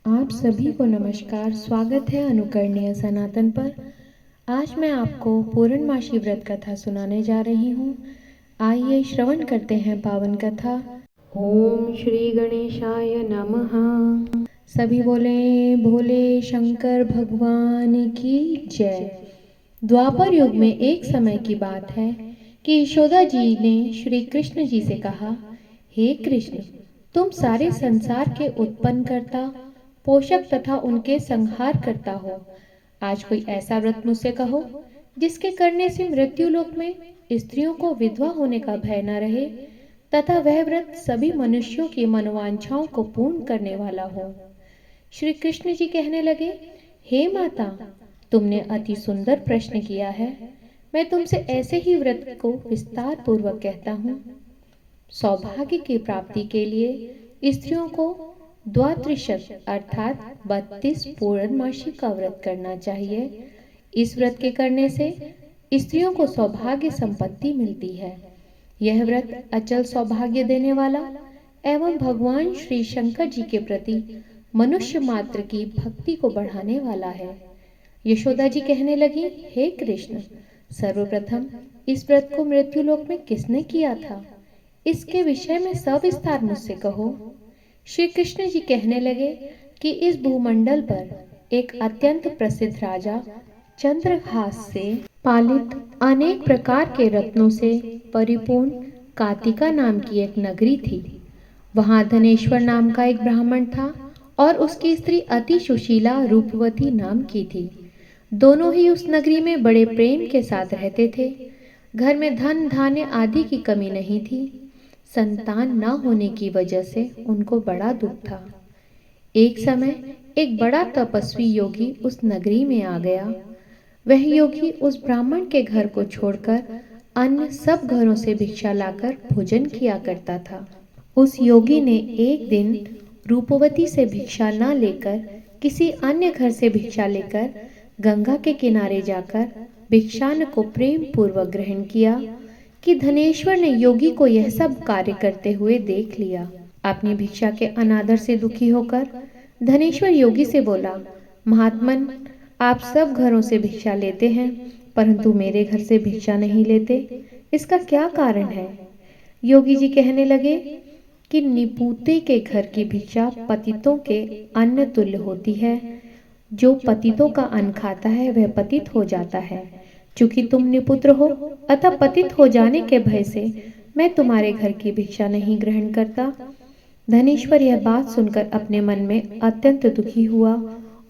आप सभी को नमस्कार। स्वागत है अनुकरणीय सनातन पर। आज मैं आपको पूर्णमासी व्रत कथा सुनाने जा रही हूँ। आइए श्रवण करते हैं पावन कथा। ओम श्री गणेशाय नमः। सभी बोले भोले शंकर भगवान की जय। द्वापर युग में एक समय की बात है कि यशोदा जी ने श्री कृष्ण जी से कहा, हे कृष्ण, तुम सारे संसार के उत्पन्न करता, पोषक तथा उनके संहार करता हो। आज कोई ऐसा व्रत मुझसे कहो जिसके करने से मृत्युलोक में स्त्रियों को विधवा होने का भय न रहे तथा वह व्रत सभी मनुष्यों की मनोवांछाओं को पूर्ण करने वाला हो। श्री कृष्ण जी कहने लगे, हे माता, तुमने अति सुंदर प्रश्न किया है। मैं तुमसे ऐसे ही व्रत को विस्तार पूर्वक कहता हूँ। सौभाग्य की प्राप्ति के लिए स्त्रियों को द्वात्रिशत अर्थात 32 पूर्णमासी का व्रत करना चाहिए। इस व्रत के करने से स्त्रियों को सौभाग्य संपत्ति मिलती है। यह व्रत अचल सौभाग्य देने वाला एवं भगवान श्री शंकर जी के प्रति मनुष्य मात्र की भक्ति को बढ़ाने वाला है। यशोदा जी कहने लगी, हे कृष्ण, सर्वप्रथम इस व्रत को मृत्युलोक में किसने किया था? इसके विषय में सविस्तार मुझसे कहो। श्री कृष्ण जी कहने लगे कि इस भूमंडल पर एक अत्यंत प्रसिद्ध राजा चंद्रहास से पालित अनेक प्रकार के रत्नों से परिपूर्ण कातिका नाम की एक नगरी थी। वहां धनेश्वर नाम का एक ब्राह्मण था और उसकी स्त्री अति सुशीला रूपवती नाम की थी। दोनों ही उस नगरी में बड़े प्रेम के साथ रहते थे। घर में धन धान्य आदि की कमी नहीं थी। संतान न होने की वजह से उनको बड़ा दुख था। एक समय एक बड़ा तपस्वी योगी उस नगरी में आ गया। वह योगी उस ब्राह्मण के घर को छोड़कर अन्य सब घरों से भिक्षा लाकर भोजन किया करता था। उस योगी ने एक दिन रूपवती से भिक्षा न लेकर किसी अन्य घर से भिक्षा लेकर गंगा के किनारे जाकर भिक्षान को प्रेम पूर्वक ग्रहण किया कि धनेश्वर ने योगी को यह सब कार्य करते हुए देख लिया। अपनी भिक्षा के अनादर से दुखी होकर धनेश्वर योगी से बोला, महात्मन, आप सब घरों से भिक्षा लेते हैं परंतु मेरे घर से भिक्षा नहीं लेते, इसका क्या कारण है? योगी जी कहने लगे कि निपुते के घर की भिक्षा पतितों के अन्न तुल्य होती है। जो पतितों का अन्न खाता है वह पतित हो जाता है। चूंकि तुम निपुत्र हो अतः पतित हो जाने के भय से मैं तुम्हारे घर की भिक्षा नहीं ग्रहण करता। धनेश्वर यह बात सुनकर अपने मन में अत्यंत दुखी हुआ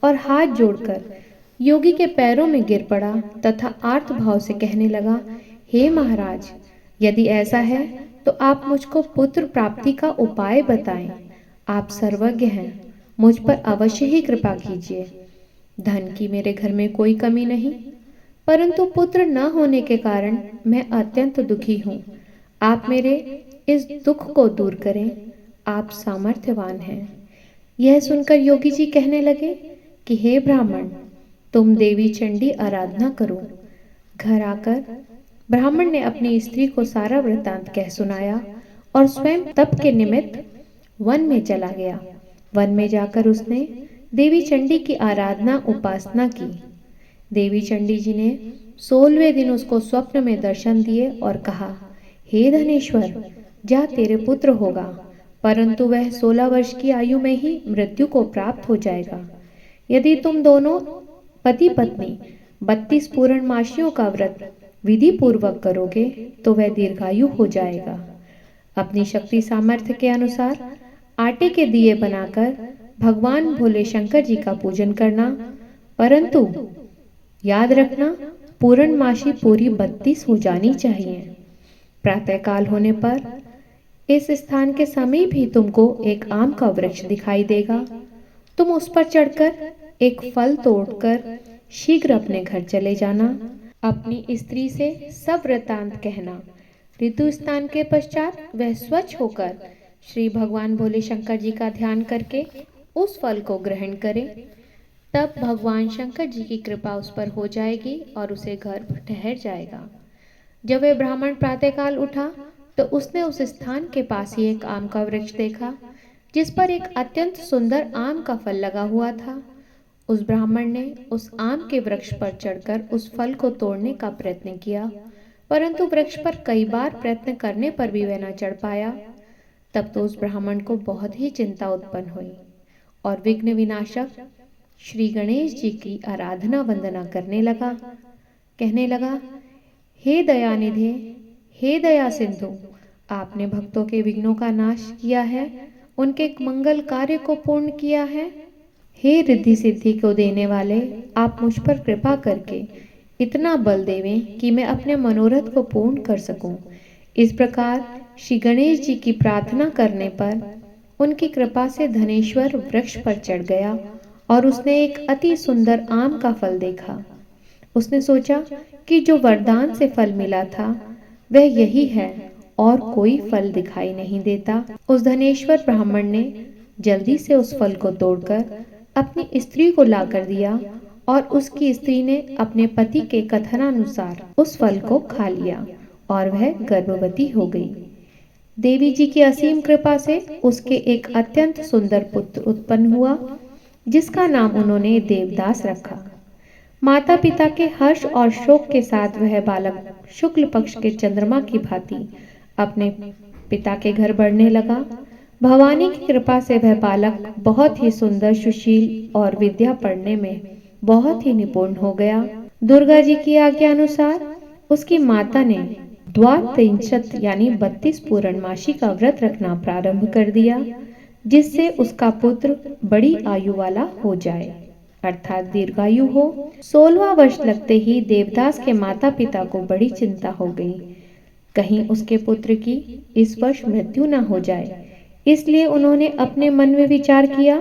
और हाथ जोड़कर योगी के पैरों में गिर पड़ा तथा आर्त भाव से कहने लगा, हे महाराज, यदि ऐसा है तो आप मुझको पुत्र प्राप्ति का उपाय बताएं। आप सर्वज्ञ हैं, मुझ पर अवश्य ही कृपा कीजिए। धन की मेरे घर में कोई कमी नहीं, परंतु पुत्र न होने के कारण मैं अत्यंत दुखी हूँ। आप मेरे इस दुख को दूर करें, आप सामर्थ्यवान हैं। यह सुनकर योगी जी कहने लगे कि हे ब्राह्मण, तुम देवी चंडी आराधना करो। घर आकर ब्राह्मण ने अपनी स्त्री को सारा वृत्तांत कह सुनाया और स्वयं तप के निमित्त वन में चला गया। वन में जाकर उसने देवी चंडी की आराधना उपासना की। देवी चंडी जी ने 16वें दिन उसको स्वप्न में दर्शन दिए और कहा, हे धनेश्वर, जा तेरे पुत्र होगा, परंतु वह 16 वर्ष की आयु में ही मृत्यु को प्राप्त हो जाएगा। यदि तुम दोनों पति पत्नी 32 पूर्णमासियों का व्रत विधि पूर्वक करोगे तो वह दीर्घायु हो जाएगा। अपनी शक्ति सामर्थ्य के अनुसार आटे के दिए बनाकर भगवान भोले शंकर जी का पूजन करना, परंतु याद रखना पूर्णमासी पूरी 32 हो जानी चाहिए। प्रातःकाल होने पर इस स्थान के समीप ही तुमको एक आम का वृक्ष दिखाई देगा। तुम उस पर चढ़कर एक फल तोड़कर शीघ्र अपने घर चले जाना। अपनी स्त्री से सब वृतांत कहना। ऋतु स्नान के पश्चात वह स्वच्छ होकर श्री भगवान भोले शंकर जी का ध्यान करके उस फल को ग्रहण करे। तब भगवान शंकर जी की कृपा उस पर हो जाएगी और उसे घर ठहर जाएगा। जब वह ब्राह्मण प्रातःकाल उठा तो उसने उस स्थान के पास ही एक आम का वृक्ष देखा जिस पर एक अत्यंत सुंदर आम का फल लगा हुआ था। उस ब्राह्मण ने उस आम के वृक्ष पर चढ़कर उस फल को तोड़ने का प्रयत्न किया, परंतु वृक्ष पर कई बार प्रयत्न करने पर भी वह न चढ़ पाया। तब तो उस ब्राह्मण को बहुत ही चिंता उत्पन्न हुई और विघ्न विनाशक श्री गणेश जी की आराधना वंदना करने लगा। कहने लगा, हे दयानिधे, हे दया सिंधु, आपने भक्तों के विघ्नों का नाश किया है, उनके मंगल कार्य को पूर्ण किया है। हे रिद्धि सिद्धि को देने वाले, आप मुझ पर कृपा करके इतना बल देवें कि मैं अपने मनोरथ को पूर्ण कर सकूं। इस प्रकार श्री गणेश जी की प्रार्थना करने पर उनकी कृपा से धनेश्वर वृक्ष पर चढ़ गया और उसने एक अति सुंदर आम का फल देखा। उसने सोचा कि जो वरदान से फल मिला था वह यही है और कोई फल दिखाई नहीं देता। उस धनेश्वर ब्राह्मण ने जल्दी से उस फल को तोड़कर अपनी स्त्री को लाकर दिया और उसकी स्त्री ने अपने पति के कथनानुसार उस फल को खा लिया और वह गर्भवती हो गई। देवी जी की असीम कृपा से उसके एक अत्यंत सुंदर पुत्र उत्पन्न हुआ, जिसका नाम उन्होंने देवदास रखा। माता पिता के हर्ष और शोक के साथ वह बालक शुक्ल पक्ष के चंद्रमा की भांति अपने पिता के घर बढ़ने लगा। भवानी की कृपा से वह बालक बहुत ही सुंदर, सुशील और विद्या पढ़ने में बहुत ही निपुण हो गया। दुर्गा जी की आज्ञा अनुसार उसकी माता ने द्वात्रिंशत यानी 32 पूर्णमासी का व्रत रखना प्रारंभ कर दिया, जिससे उसका पुत्र बड़ी आयु वाला हो जाए, अर्थात दीर्घायु हो। 16वां वर्ष लगते ही देवदास के माता पिता को बड़ी चिंता हो गई, कहीं उसके पुत्र की इस वर्ष मृत्यु न हो जाए। इसलिए उन्होंने अपने मन में विचार किया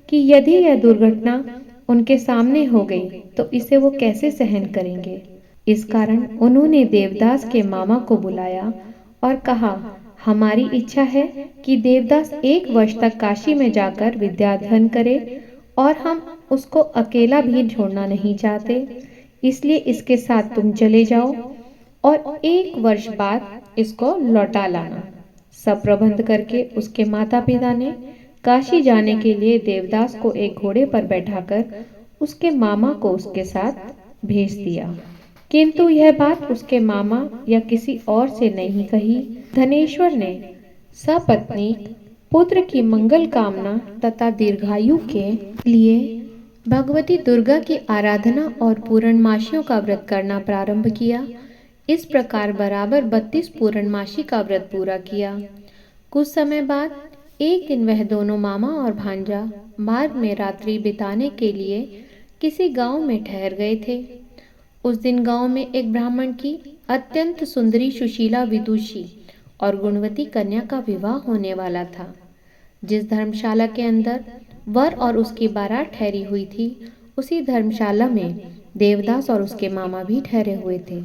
कि यदि यह दुर्घटना उनके सामने हो गई तो इसे वो कैसे सहन करेंगे। इस कारण उन्होंने देवदास के मामा को बुलाया और कहा, हमारी इच्छा है कि देवदास 1 वर्ष तक काशी में जाकर विद्याध्ययन करे और हम उसको अकेला भी छोड़ना नहीं चाहते, इसलिए इसके साथ तुम चले जाओ और 1 वर्ष बाद इसको लौटा लाना। सब प्रबंध करके उसके माता पिता ने काशी जाने के लिए देवदास को एक घोड़े पर बैठाकर उसके मामा को उसके साथ भेज दिया, किंतु यह बात उसके मामा या किसी और से नहीं कही। धनेश्वर ने सपत्नी पुत्र की मंगल कामना तथा दीर्घायु के लिए भगवती दुर्गा की आराधना और पूर्णमासियों का व्रत करना प्रारंभ किया। इस प्रकार बराबर 32 पूर्णमासी का व्रत पूरा किया। कुछ समय बाद एक दिन वह दोनों मामा और भांजा मार्ग में रात्रि बिताने के लिए किसी गांव में ठहर गए थे। उस दिन गांव में एक ब्राह्मण की अत्यंत सुंदरी, सुशीला, विदुषी और गुणवती कन्या का विवाह होने वाला था। जिस धर्मशाला के अंदर वर और उसकी बारात ठहरी हुई थी, उसी धर्मशाला में देवदास और उसके मामा भी ठहरे हुए थे।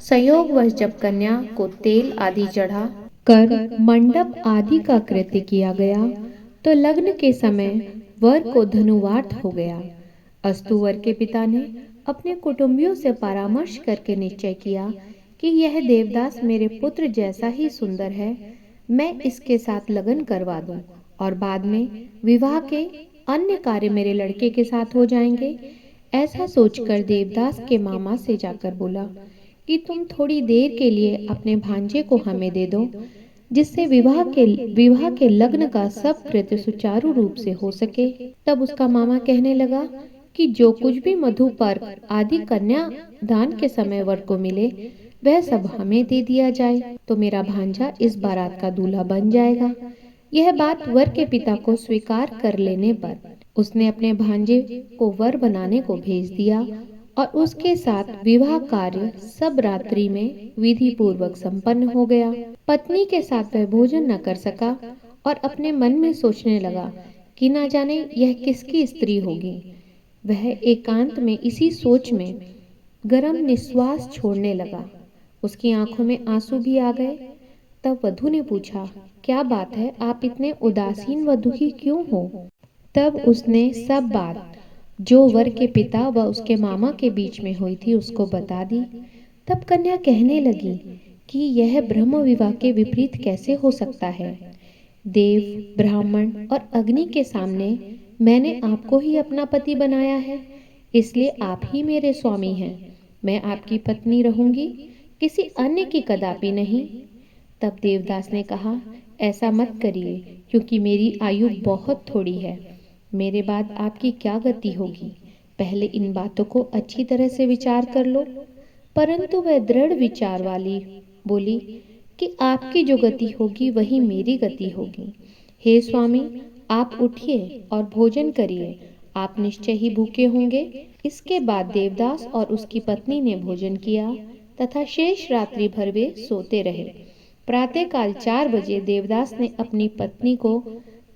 संयोगवश जब कन्या को तेल आदि चढ़ा कर मंडप आदि का कृत्य किया गया तो लग्न के समय वर को धनुवार्थ हो गया। अस्तु वर के पिता ने अपने कुटुंबियों से परामर्श करके निश्चय किया कि यह देवदास मेरे पुत्र जैसा ही सुंदर है, मैं इसके साथ लगन करवा दूं और बाद में विवाह के अन्य कार्य मेरे लड़के के साथ हो जाएंगे। ऐसा सोचकर देवदास के मामा से जाकर बोला कि तुम थोड़ी देर के लिए अपने भांजे को हमें दे दो, जिससे विवाह के लग्न का सब कृत्य सुचारू रूप से हो सके। तब उसका मामा कहने लगा कि जो कुछ भी मधुपर्क आदि कन्या दान के समय वर को मिले वह सब हमें दे दिया जाए, तो मेरा भांजा इस बारात का दूल्हा बन जाएगा। यह बात वर के पिता को स्वीकार कर लेने पर उसने अपने भांजे को वर बनाने को भेज दिया और उसके साथ विवाह कार्य सब रात्रि में विधि पूर्वक संपन्न हो गया। पत्नी के साथ वह भोजन न कर सका और अपने मन में सोचने लगा कि ना जाने यह किसकी स्त्री होगी। वह एकांत में इसी सोच में गरम निश्वास छोड़ने लगा। उसकी आंखों में आंसू भी आ गए। तब वधू ने पूछा, क्या बात है, आप इतने उदासीन व दुखी क्यों हो? तब उसने सब बात जो वर के पिता व उसके मामा के बीच में हुई थी उसको बता दी। तब कन्या कहने लगी कि यह ब्रह्म विवाह के विपरीत कैसे हो सकता है। देव, ब्राह्मण और अग्नि के सामने मैंने आपको ही अपना पति बनाया है, इसलिए आप ही मेरे स्वामी हैं। मैं आपकी पत्नी रहूंगी, किसी अन्य की कदापि नहीं। तब देवदास ने कहा, ऐसा मत करिए, क्योंकि मेरी आयु बहुत थोड़ी है। मेरे बाद आपकी क्या गति होगी, पहले इन बातों को अच्छी तरह से विचार कर लो। परंतु वह दृढ़ विचार वाली बोली कि आपकी जो गति होगी वही मेरी गति होगी। हे स्वामी, आप उठिए और भोजन करिए, आप निश्चय ही भूखे होंगे। इसके बाद देवदास और उसकी पत्नी ने भोजन किया तथा शेष रात्रि भर वे सोते रहे। प्रातःकाल 4 बजे देवदास ने अपनी पत्नी को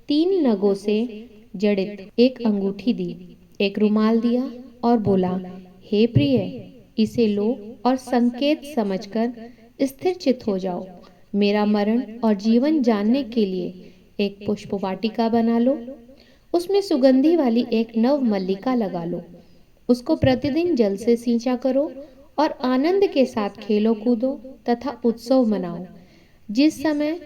3 नगों से जड़ित एक अंगूठी दी, एक रुमाल दिया और बोला, हे प्रिय, इसे लो और संकेत समझकर स्थिर चित हो जाओ। मेरा मरण और जीवन जानने के लिए एक पुष्प वाटिका बना लो, उसमें सुगंधी वाली एक नव मल्लिका लगा लो, उसको प्रतिदिन जल से सींचा करो और आनंद के साथ खेलो कूदो तथा उत्सव मनाओ। जिस समय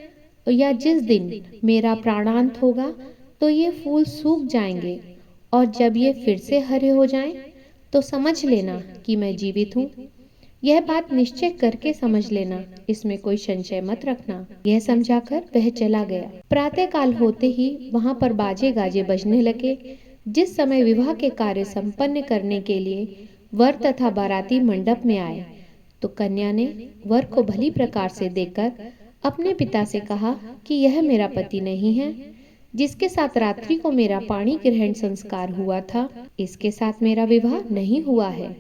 या जिस दिन मेरा प्राणांत होगा तो ये फूल सूख जाएंगे, और जब ये फिर से हरे हो जाएं तो समझ लेना कि मैं जीवित हूँ। यह बात निश्चय करके समझ लेना, इसमें कोई संशय मत रखना। यह समझाकर वह चला गया। प्रातःकाल होते ही वहां पर बाजे गाजे बजने लगे। जिस समय विवाह के कार्य संपन्न करने के लिए वर तथा बाराती मंडप में आए, तो कन्या ने वर को भली प्रकार से देखकर अपने पिता से कहा कि यह मेरा पति नहीं है, जिसके साथ रात्रि को मेरा पाणी ग्रहण संस्कार हुआ था, इसके साथ मेरा विवाह नहीं हुआ है।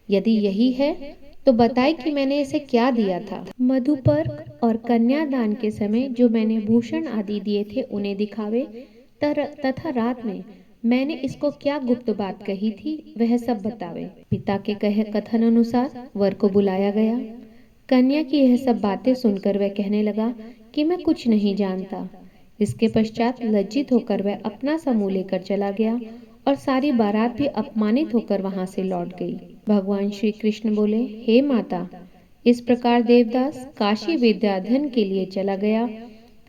यदि यही है तो बताए कि मैंने इसे क्या दिया था। मधुपर्क और कन्यादान के समय जो मैंने भूषण आदि दिए थे उन्हें दिखावे, तथा रात में मैंने इसको क्या गुप्त बात कही थी वह सब बतावे। पिता के कथन अनुसार वर को बुलाया गया। कन्या की यह सब बातें सुनकर वह कहने लगा कि मैं कुछ नहीं जानता। इसके पश्चात लज्जित होकर वह अपना समूह लेकर चला गया और सारी बारात भी अपमानित होकर वहां से लौट गई। भगवान श्री कृष्ण बोले, हे माता, इस प्रकार देवदास काशी विद्याधन के लिए चला गया।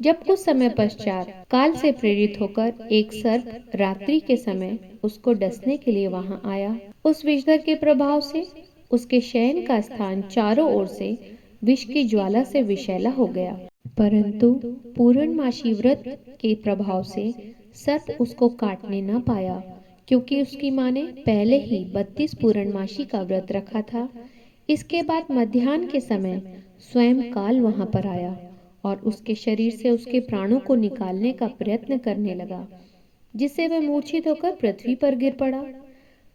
जब कुछ समय पश्चात काल से प्रेरित होकर एक सर्प रात्रि के समय उसको डसने के लिए वहां आया, उस विषधर के प्रभाव से उसके शयन का स्थान चारों ओर से विष की ज्वाला से विषैला हो गया। परंतु पूर्णमासी व्रत के प्रभाव से सर्प उसको काटने न पाया, क्योंकि उसकी माँ ने पहले ही 32 पूर्णमासी का व्रत रखा था। इसके बाद मध्याह्न के समय स्वयं काल वहां पर आया और उसके शरीर से उसके प्राणों को निकालने का प्रयत्न करने लगा, जिससे वह मूर्छित होकर पृथ्वी पर गिर पड़ा।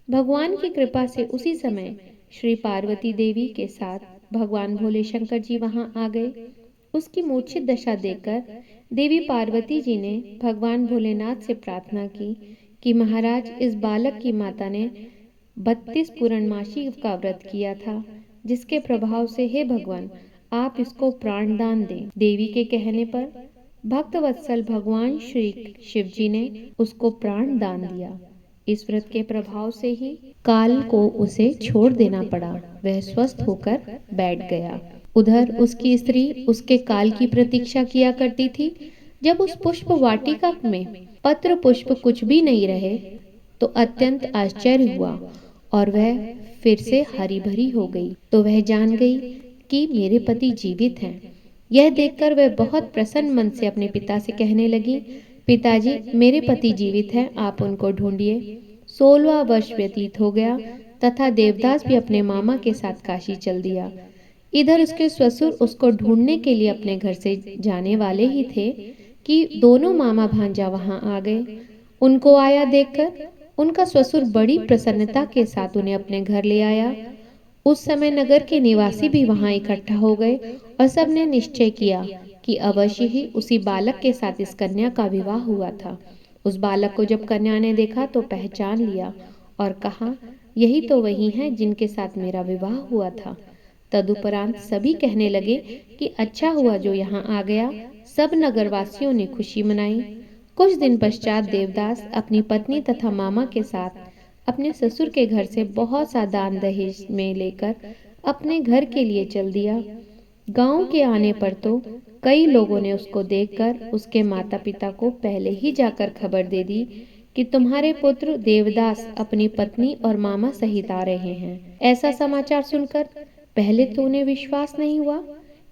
भगवान की कृपा से उसी समय श्री पार्वती देवी के साथ भगवान भोले शंकर जी वहां आ गए। उसकी मूर्छित दशा देखकर देवी पार्वती जी ने भगवान भोलेनाथ से प्रार्थना की कि महाराज, इस बालक की माता ने 32 पूर्णमासी का व्रत किया था, जिसके प्रभाव से हे भगवान आप इसको प्राणदान दें। देवी के कहने पर भक्त वत्सल भगवान श्री शिव जी ने उसको प्राण दान दिया। इस व्रत के प्रभाव से ही काल को उसे छोड़ देना पड़ा। वह स्वस्थ होकर बैठ गया। उधर उसकी स्त्री उसके काल की प्रतीक्षा किया करती थी। जब उस पुष्प वाटिका में पत्र पुष्प कुछ भी नहीं रहे तो अत्यंत आश्चर्य हुआ और वह फिर से हरी भरी हो गई। तो वह जान गई कि मेरे पति जीवित हैं। यह देखकर वह बहुत प्रसन्न मन से अपने पिता से कहने लगी, पिताजी, मेरे पति जीवित हैं, आप उनको ढूंढिए। 16वां वर्ष व्यतीत हो गया तथा देवदास भी अपने मामा के साथ काशी चल दिया। इधर उसके ससुर उसको ढूंढने के लिए अपने घर से जाने वाले ही थे कि दोनों मामा भांजा वहां आ गए। उनको आया देखकर उनका ससुर बड़ी प्रसन्नता के साथ उन्हें अपने घर ले आया। उस समय नगर के निवासी भी वहां इकट्ठा हो गए और सबने निश्चय किया कि अवश्य ही उसी बालक के साथ इस कन्या का विवाह हुआ था। उस बालक को जब कन्या ने देखा तो पहचान लिया और कहा, यही तो वही है जिनके साथ मेरा विवाह हुआ था। तदुपरांत सभी कहने लगे कि अच्छा हुआ जो यहाँ आ गया। सब नगरवासियों ने खुशी मनाई। कुछ दिन पश्चात देवदास अपनी पत्नी तथा मामा के साथ अपने ससुर के घर से बहुत सा दान दहेज में लेकर अपने घर के लिए चल दिया। गांव के आने पर तो कई लोगों ने उसको देखकर उसके माता पिता को पहले ही जाकर खबर दे दी कि तुम्हारे पुत्र देवदास अपनी पत्नी और मामा सहित आ रहे हैं। ऐसा समाचार सुनकर पहले तो उन्हें विश्वास नहीं हुआ,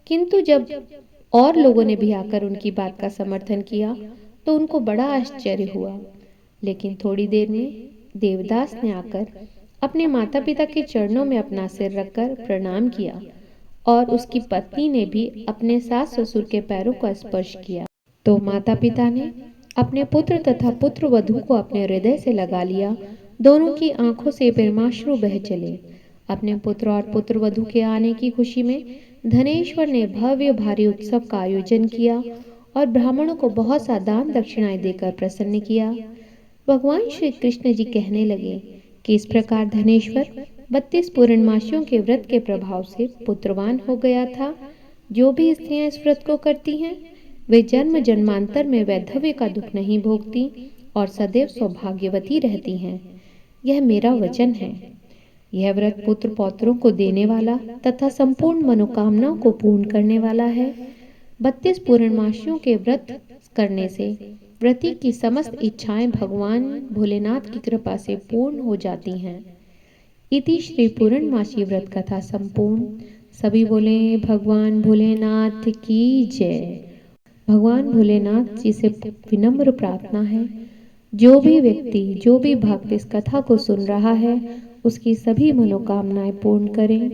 किंतु जब और लोगों ने भी आकर उनकी बात का समर्थन किया तो उनको बड़ा आश्चर्य हुआ। लेकिन थोड़ी देर में देवदास ने आकर अपने माता पिता के चरणों में अपना सिर रखकर प्रणाम किया और उसकी पत्नी ने भी अपने सास ससुर के पैरों का स्पर्श किया। तो माता पिता ने अपने पुत्र तथा पुत्र वधू को अपने हृदय से लगा लिया। दोनों की आंखों से प्रेमाश्रु बह चले। अपने पुत्र और पुत्र वधू के आने की खुशी में धनेश्वर ने भव्य भारी उत्सव का आयोजन किया और ब्राह्मणों को बहुत सा दान दक्षिणाएं देकर प्रसन्न किया। भगवान श्री कृष्ण जी कहने लगे कि इस प्रकार धनेश्वर 32 पूर्णमासियों के व्रत के प्रभाव से पुत्रवान हो गया था। जो भी स्त्रियां इस व्रत को करती हैं वे जन्म जन्मांतर में वैधव्य का दुख नहीं भोगती और सदैव सौभाग्यवती रहती हैं। यह मेरा वचन है। यह व्रत पुत्र पौत्रों को देने वाला तथा संपूर्ण मनोकामनाओं को पूर्ण करने वाला है। 32 पूर्णमासियों के व्रत करने से व्रती की समस्त इच्छाएं भगवान भोलेनाथ की कृपा से पूर्ण हो जाती हैं। इति श्री पूर्णमासी व्रत कथा संपूर्ण। सभी बोले भगवान भोलेनाथ की जय। भगवान भोलेनाथ जी से विनम्र प्रार्थना है, जो भी व्यक्ति जो भी भक्त इस कथा को सुन रहा है उसकी सभी मनोकामनाएं पूर्ण करें।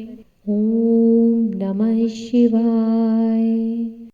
ओम नमः शिवाय।